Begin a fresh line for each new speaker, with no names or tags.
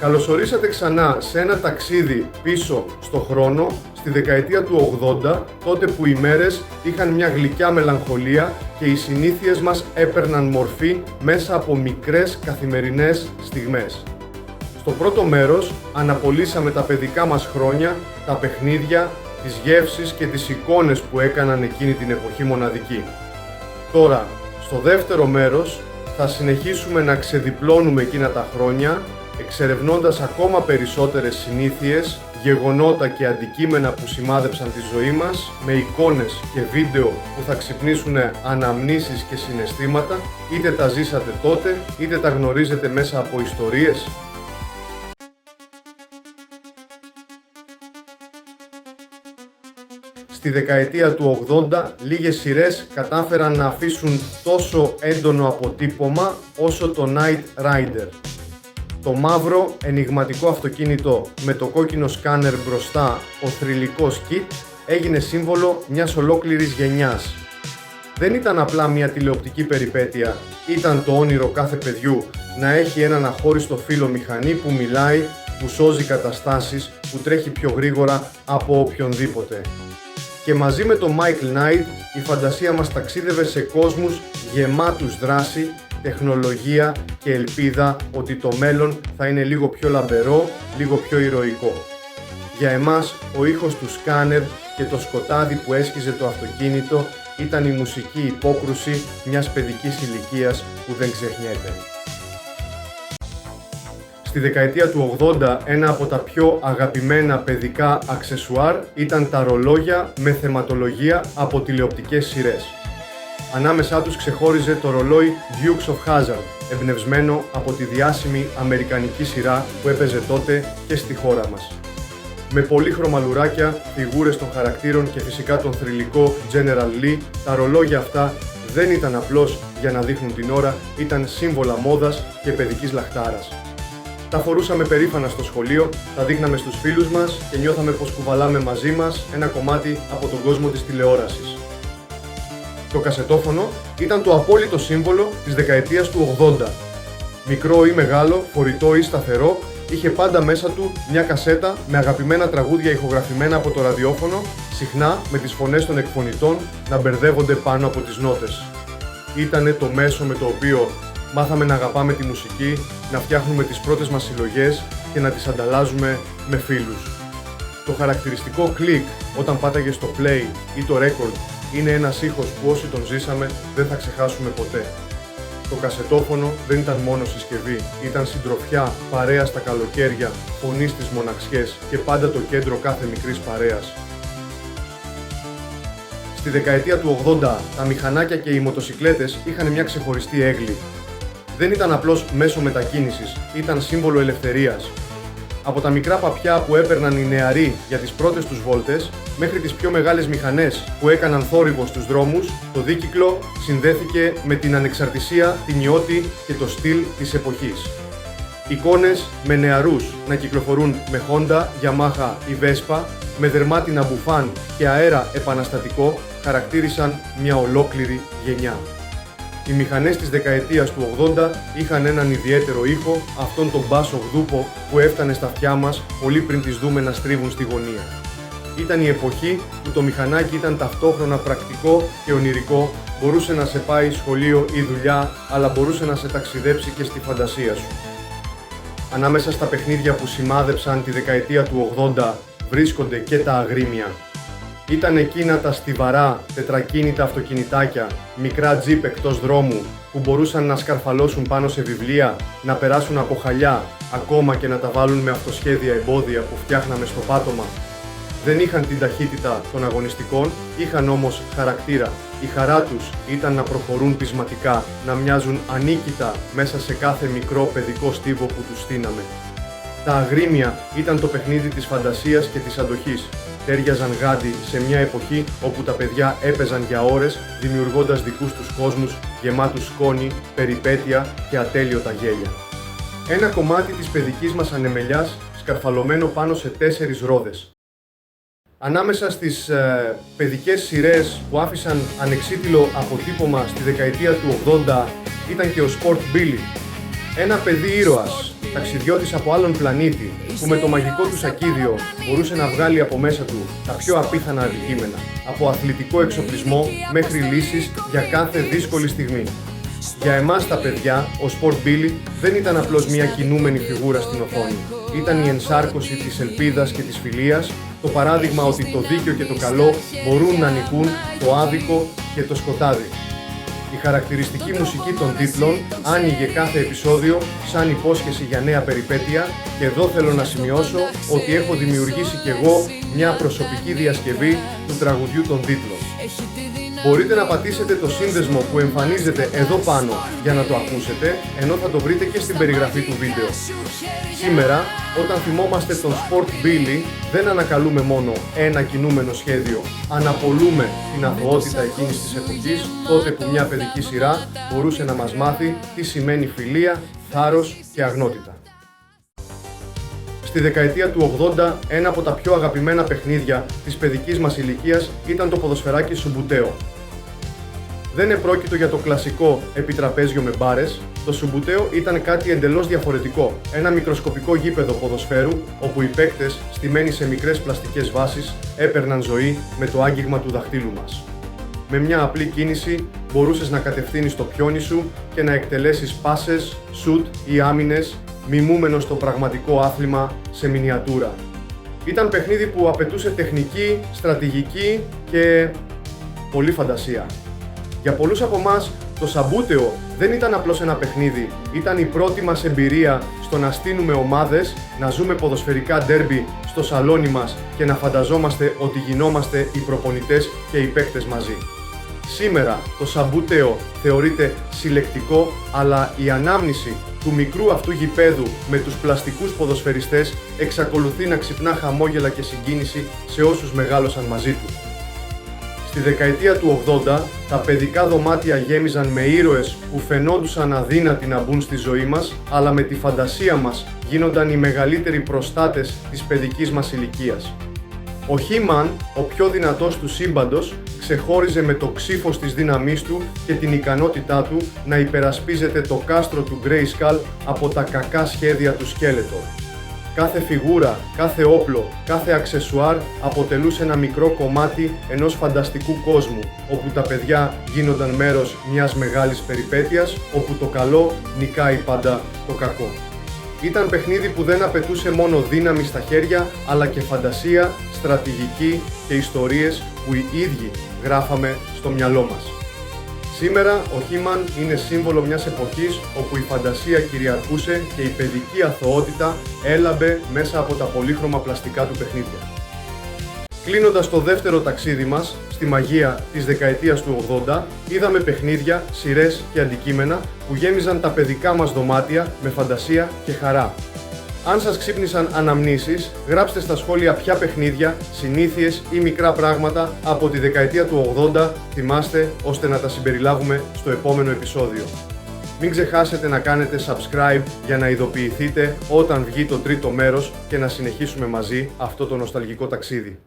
Καλωσορίσατε ξανά σε ένα ταξίδι πίσω στο χρόνο, στη δεκαετία του 80, τότε που οι μέρες είχαν μια γλυκιά μελαγχολία και οι συνήθειες μας έπαιρναν μορφή μέσα από μικρές καθημερινές στιγμές. Στο πρώτο μέρος αναπολύσαμε τα παιδικά μας χρόνια, τα παιχνίδια, τις γεύσεις και τις εικόνες που έκαναν εκείνη την εποχή μοναδική. Τώρα, στο δεύτερο μέρος, θα συνεχίσουμε να ξεδιπλώνουμε εκείνα τα χρόνια, εξερευνώντας ακόμα περισσότερες συνήθειες, γεγονότα και αντικείμενα που σημάδεψαν τη ζωή μας, με εικόνες και βίντεο που θα ξυπνήσουν αναμνήσεις και συναισθήματα, είτε τα ζήσατε τότε, είτε τα γνωρίζετε μέσα από ιστορίες. Στη δεκαετία του 80, λίγες σειρές κατάφεραν να αφήσουν τόσο έντονο αποτύπωμα όσο το Knight Rider. Το μαύρο ενιγματικό αυτοκίνητο με το κόκκινο σκάνερ μπροστά, ο θρυλικός Kit, έγινε σύμβολο μιας ολόκληρης γενιάς. Δεν ήταν απλά μια τηλεοπτική περιπέτεια, ήταν το όνειρο κάθε παιδιού να έχει έναν αχώριστο φίλο μηχανή που μιλάει, που σώζει καταστάσεις, που τρέχει πιο γρήγορα από οποιονδήποτε. Και μαζί με τον Michael Knight η φαντασία μας ταξίδευε σε κόσμους γεμάτους δράση, τεχνολογία και ελπίδα ότι το μέλλον θα είναι λίγο πιο λαμπερό, λίγο πιο ηρωικό. Για εμάς ο ήχος του σκάνερ και το σκοτάδι που έσχιζε το αυτοκίνητο ήταν η μουσική υπόκρουση μιας παιδικής ηλικίας που δεν ξεχνιέται. Στη δεκαετία του 80, ένα από τα πιο αγαπημένα παιδικά αξεσουάρ ήταν τα ρολόγια με θεματολογία από τηλεοπτικές σειρές. Ανάμεσά τους ξεχώριζε το ρολόι Dukes of Hazzard, εμπνευσμένο από τη διάσημη αμερικανική σειρά που έπαιζε τότε και στη χώρα μας. Με πολύχρωμα λουράκια, φιγούρες των χαρακτήρων και φυσικά τον θρυλικό General Lee, τα ρολόγια αυτά δεν ήταν απλώς για να δείχνουν την ώρα, ήταν σύμβολα μόδας και παιδικής λαχτάρας. Τα φορούσαμε περήφανα στο σχολείο, τα δείχναμε στους φίλους μας και νιώθαμε πως κουβαλάμε μαζί μας ένα κομμάτι από τον κόσμο της τηλεόρασης. Το κασετόφωνο ήταν το απόλυτο σύμβολο της δεκαετίας του 80. Μικρό ή μεγάλο, φορητό ή σταθερό, είχε πάντα μέσα του μια κασέτα με αγαπημένα τραγούδια ηχογραφημένα από το ραδιόφωνο, συχνά με τις φωνές των εκφωνητών να μπερδεύονται πάνω από τις νότες. Ήτανε το μέσο με το οποίο μάθαμε να αγαπάμε τη μουσική, να φτιάχνουμε τις πρώτες μας συλλογές και να τις ανταλλάζουμε με φίλους. Το χαρακτηριστικό κλικ όταν πάταγες στο play ή το record είναι ένας ήχος που όσοι τον ζήσαμε δεν θα ξεχάσουμε ποτέ. Το κασετόφωνο δεν ήταν μόνο συσκευή, ήταν συντροφιά, παρέα στα καλοκαίρια, φωνή στις μοναξιές και πάντα το κέντρο κάθε μικρής παρέας. Στη δεκαετία του 80, τα μηχανάκια και οι μοτοσικλέτες είχαν μια ξεχωριστή έγκλη. Δεν ήταν απλώς μέσο μετακίνησης, ήταν σύμβολο ελευθερίας. Από τα μικρά παπιά που έπαιρναν οι νεαροί για τις πρώτες τους βόλτες, μέχρι τις πιο μεγάλες μηχανές που έκαναν θόρυβο στους δρόμους, το δίκυκλο συνδέθηκε με την ανεξαρτησία, την ιώτη και το στυλ της εποχής. Εικόνες με νεαρούς να κυκλοφορούν με Honda, Yamaha ή Vespa, με δερμάτινα μπουφάν και αέρα επαναστατικό, χαρακτήρισαν μια ολόκληρη γενιά. Οι μηχανές της δεκαετίας του 80 είχαν έναν ιδιαίτερο ήχο, αυτόν τον μπάσο γδούπο που έφτανε στα αυτιά μας πολύ πριν τις δούμε να στρίβουν στη γωνία. Ήταν η εποχή που το μηχανάκι ήταν ταυτόχρονα πρακτικό και ονειρικό, μπορούσε να σε πάει σχολείο ή δουλειά, αλλά μπορούσε να σε ταξιδέψει και στη φαντασία σου. Ανάμεσα στα παιχνίδια που σημάδεψαν τη δεκαετία του 80 βρίσκονται και τα αγρίμια. Ήταν εκείνα τα στιβαρά, τετρακίνητα αυτοκινητάκια, μικρά τζιπ εκτός δρόμου, που μπορούσαν να σκαρφαλώσουν πάνω σε βιβλία, να περάσουν από χαλιά, ακόμα και να τα βάλουν με αυτοσχέδια εμπόδια που φτιάχναμε στο πάτωμα. Δεν είχαν την ταχύτητα των αγωνιστικών, είχαν όμως χαρακτήρα. Η χαρά τους ήταν να προχωρούν πεισματικά, να μοιάζουν ανίκητα μέσα σε κάθε μικρό παιδικό στίβο που τους στείναμε. Τα αγρίμια ήταν το παιχνίδι της φαντασίας και της αντοχής. Τέριαζαν γάντι σε μια εποχή όπου τα παιδιά έπαιζαν για ώρες, δημιουργώντας δικούς τους κόσμους γεμάτους σκόνη, περιπέτεια και ατέλειωτα γέλια. Ένα κομμάτι της παιδικής μας ανεμελιάς σκαρφαλωμένο πάνω σε 4 ρόδες. Ανάμεσα στις παιδικές σειρές που άφησαν ανεξίτηλο αποτύπωμα στη δεκαετία του 80 ήταν και ο Sport Billy. Ένα παιδί ήρωας, ταξιδιώτης από άλλον πλανήτη που με το μαγικό του σακίδιο μπορούσε να βγάλει από μέσα του τα πιο απίθανα αντικείμενα, από αθλητικό εξοπλισμό μέχρι λύσεις για κάθε δύσκολη στιγμή. Για εμάς τα παιδιά, ο Sport Billy δεν ήταν απλώς μια κινούμενη φιγούρα στην οθόνη. Ήταν η ενσάρκωση της ελπίδας και της φιλίας, το παράδειγμα ότι το δίκαιο και το καλό μπορούν να νικούν το άδικο και το σκοτάδι. Η χαρακτηριστική μουσική των τίτλων άνοιγε κάθε επεισόδιο σαν υπόσχεση για νέα περιπέτεια και εδώ θέλω να σημειώσω ότι έχω δημιουργήσει κι εγώ μια προσωπική διασκευή του τραγουδιού των τίτλων. Μπορείτε να πατήσετε το σύνδεσμο που εμφανίζεται εδώ πάνω για να το ακούσετε, ενώ θα το βρείτε και στην περιγραφή του βίντεο. Σήμερα, όταν θυμόμαστε τον Sport Billy, δεν ανακαλούμε μόνο ένα κινούμενο σχέδιο, αναπολούμε την αθωότητα εκείνης της εποχής, τότε που μια παιδική σειρά μπορούσε να μας μάθει τι σημαίνει φιλία, θάρρος και αγνότητα. Στη δεκαετία του 80, ένα από τα πιο αγαπημένα παιχνίδια της παιδικής μας ηλικίας ήταν το ποδοσφαιράκι Σουμπουτέο. Δεν επρόκειτο για το κλασικό επιτραπέζιο με μπάρες, το Σουμπουτέο ήταν κάτι εντελώς διαφορετικό. Ένα μικροσκοπικό γήπεδο ποδοσφαίρου, όπου οι παίκτες, στημένοι σε μικρές πλαστικές βάσεις, έπαιρναν ζωή με το άγγιγμα του δαχτύλου μας. Με μια απλή κίνηση μπορούσες να κατευθύνεις το πιόνι σου και να εκτελέσεις πάσες, σουτ ή άμυνες, μιμούμενος το πραγματικό άθλημα σε μινιατούρα. Ήταν παιχνίδι που απαιτούσε τεχνική, στρατηγική και πολλή φαντασία. Για πολλούς από εμάς, το Σαμπούτεο δεν ήταν απλώς ένα παιχνίδι, ήταν η πρώτη μας εμπειρία στο να στείνουμε ομάδες, να ζούμε ποδοσφαιρικά ντέρμπι στο σαλόνι μας και να φανταζόμαστε ότι γινόμαστε οι προπονητές και οι παίκτες μαζί. Σήμερα το Σαμπούτεο θεωρείται συλλεκτικό, αλλά η ανάμνηση του μικρού αυτού γηπέδου με τους πλαστικούς ποδοσφαιριστές εξακολουθεί να ξυπνά χαμόγελα και συγκίνηση σε όσους μεγάλωσαν μαζί του. Στη δεκαετία του 80, τα παιδικά δωμάτια γέμιζαν με ήρωες που φαινόντουσαν αδύνατοι να μπουν στη ζωή μας, αλλά με τη φαντασία μας γίνονταν οι μεγαλύτεροι προστάτες της παιδικής μας ηλικίας. Ο He-Man, ο πιο δυνατός του σύμπαντος, ξεχώριζε με το ξύφος της δύναμής του και την ικανότητά του να υπερασπίζεται το κάστρο του Grayskull από τα κακά σχέδια του Skeletor. Κάθε φιγούρα, κάθε όπλο, κάθε αξεσουάρ αποτελούσε ένα μικρό κομμάτι ενός φανταστικού κόσμου, όπου τα παιδιά γίνονταν μέρος μιας μεγάλης περιπέτειας, όπου το καλό νικάει πάντα το κακό. Ήταν παιχνίδι που δεν απαιτούσε μόνο δύναμη στα χέρια, αλλά και φαντασία, στρατηγική και ιστορίες που οι ίδιοι γράφαμε στο μυαλό μας. Σήμερα ο He-Man είναι σύμβολο μιας εποχής όπου η φαντασία κυριαρχούσε και η παιδική αθωότητα έλαμπε μέσα από τα πολύχρωμα πλαστικά του παιχνίδια. Κλείνοντας το δεύτερο ταξίδι μας στη μαγεία της δεκαετίας του 80, είδαμε παιχνίδια, σειρές και αντικείμενα που γέμιζαν τα παιδικά μας δωμάτια με φαντασία και χαρά. Αν σας ξύπνησαν αναμνήσεις, γράψτε στα σχόλια ποια παιχνίδια, συνήθειες ή μικρά πράγματα από τη δεκαετία του 80 θυμάστε, ώστε να τα συμπεριλάβουμε στο επόμενο επεισόδιο. Μην ξεχάσετε να κάνετε subscribe για να ειδοποιηθείτε όταν βγει το τρίτο μέρος και να συνεχίσουμε μαζί αυτό το νοσταλγικό ταξίδι.